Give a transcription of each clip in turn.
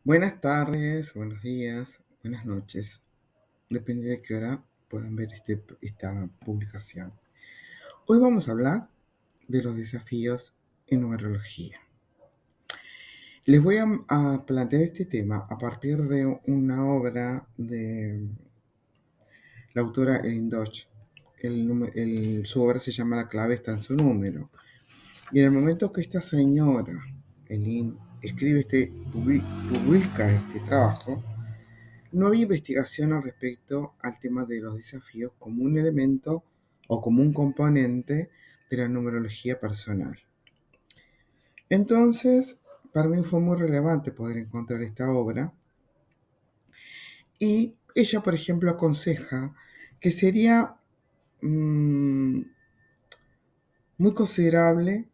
Buenas tardes, buenos días, buenas noches. Depende de qué hora puedan ver esta publicación. Hoy vamos a hablar de los desafíos en numerología. Les voy a plantear este tema a partir de una obra de la autora Erin Dodge. Su obra se llama La clave está en su número. Y en el momento que esta señora, Erin, publica este trabajo, no hay investigación al respecto al tema de los desafíos como un elemento o como un componente de la numerología personal. Entonces, para mí fue muy relevante poder encontrar esta obra y ella, por ejemplo, aconseja que sería muy considerable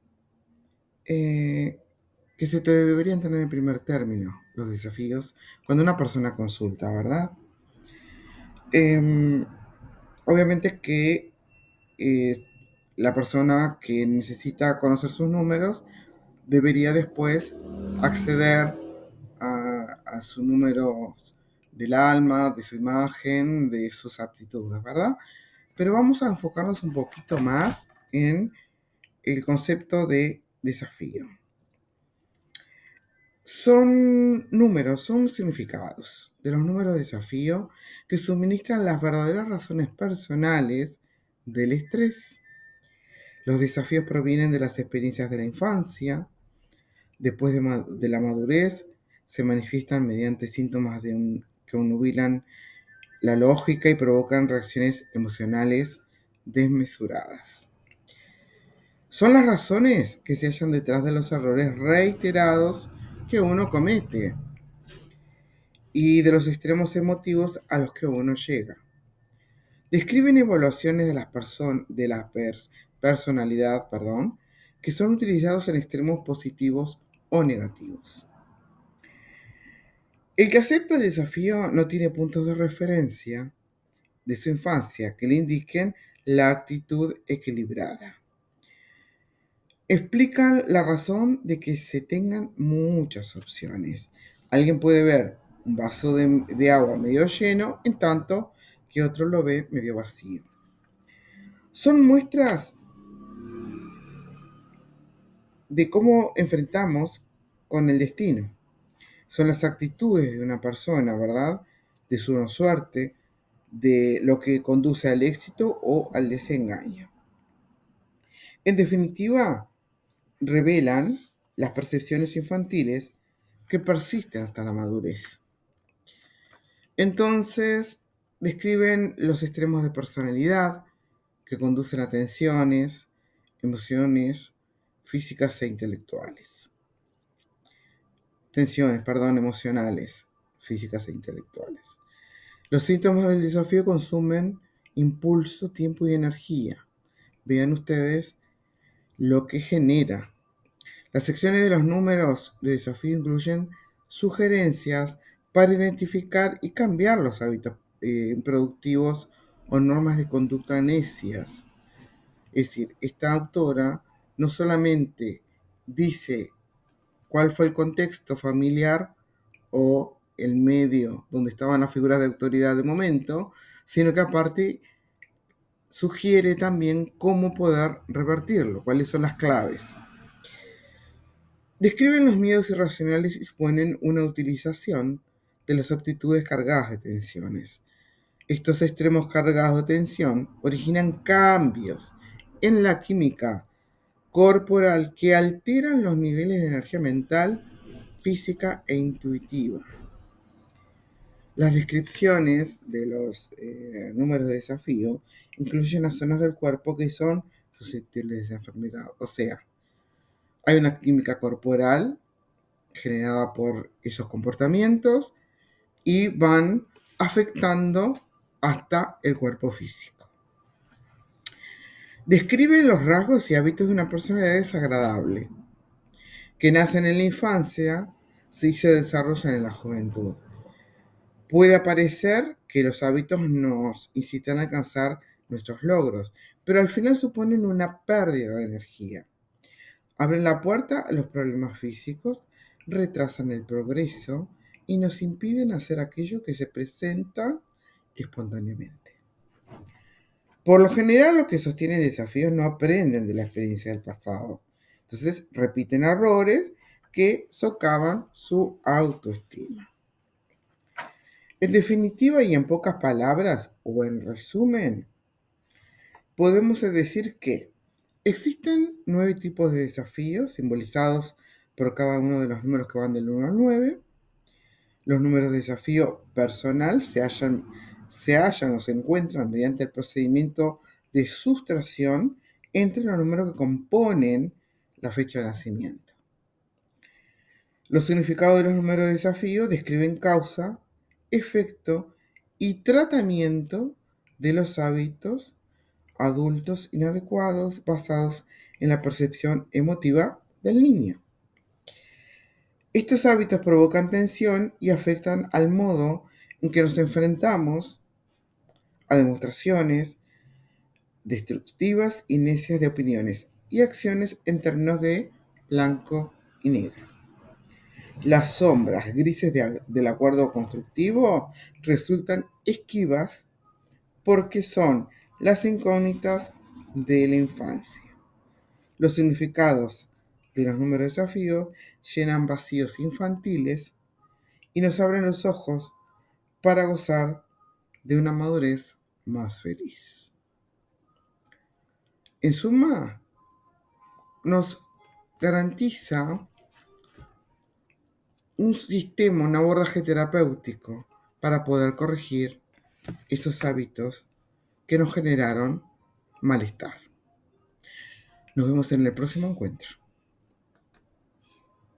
que se te deberían tener en primer término los desafíos cuando una persona consulta, ¿verdad? Em, Obviamente que eh, la persona que necesita conocer sus números debería después acceder a sus números del alma, de su imagen, de sus aptitudes, ¿verdad? Pero vamos a enfocarnos un poquito más en el concepto de desafío. Son números, son significados de los números de desafío que suministran las verdaderas razones personales del estrés. Los desafíos provienen de las experiencias de la infancia. Después de la madurez, se manifiestan mediante síntomas que obnubilan la lógica y provocan reacciones emocionales desmesuradas. Son las razones que se hallan detrás de los errores reiterados que uno comete y de los extremos emotivos a los que uno llega. Describen evaluaciones de la personalidad, que son utilizados en extremos positivos o negativos. El que acepta el desafío no tiene puntos de referencia de su infancia que le indiquen la actitud equilibrada. Explican la razón de que se tengan muchas opciones. Alguien puede ver un vaso de agua medio lleno, en tanto que otro lo ve medio vacío. Son muestras de cómo enfrentamos con el destino. Son las actitudes de una persona, ¿verdad? De su suerte, de lo que conduce al éxito o al desengaño. En definitiva, revelan las percepciones infantiles que persisten hasta la madurez. Entonces, describen los extremos de personalidad que conducen a tensiones, emociones físicas e intelectuales. Emocionales, físicas e intelectuales. Los síntomas del desafío consumen impulso, tiempo y energía. Vean ustedes lo que genera. Las secciones de los números de desafío incluyen sugerencias para identificar y cambiar los hábitos productivos o normas de conducta necias. Es decir, esta autora no solamente dice cuál fue el contexto familiar o el medio donde estaban las figuras de autoridad de momento, sino que aparte sugiere también cómo poder revertirlo, cuáles son las claves. Describen los miedos irracionales y suponen una utilización de las aptitudes cargadas de tensiones. Estos extremos cargados de tensión originan cambios en la química corporal que alteran los niveles de energía mental, física e intuitiva. Las descripciones de los números de desafío incluyen las zonas del cuerpo que son susceptibles de enfermedad. O sea, hay una química corporal generada por esos comportamientos y van afectando hasta el cuerpo físico. Describen los rasgos y hábitos de una personalidad desagradable, que nacen en la infancia y se desarrollan en la juventud. Puede parecer que los hábitos nos incitan a alcanzar nuestros logros, pero al final suponen una pérdida de energía. Abren la puerta a los problemas físicos, retrasan el progreso y nos impiden hacer aquello que se presenta espontáneamente. Por lo general, los que sostienen desafíos no aprenden de la experiencia del pasado. Entonces, repiten errores que socavan su autoestima. En definitiva y en pocas palabras, o en resumen, podemos decir que existen 9 tipos de desafíos simbolizados por cada uno de los números que van del 1 al 9. Los números de desafío personal se hallan o se encuentran mediante el procedimiento de sustracción entre los números que componen la fecha de nacimiento. Los significados de los números de desafío describen causa, efecto y tratamiento de los hábitos adultos inadecuados basados en la percepción emotiva del niño. Estos hábitos provocan tensión y afectan al modo en que nos enfrentamos a demostraciones destructivas y necias de opiniones y acciones en términos de blanco y negro. Las sombras grises del acuerdo constructivo resultan esquivas porque son las incógnitas de la infancia. Los significados de los números de desafío llenan vacíos infantiles y nos abren los ojos para gozar de una madurez más feliz. En suma, nos garantiza un sistema, un abordaje terapéutico para poder corregir esos hábitos que nos generaron malestar. Nos vemos en el próximo encuentro.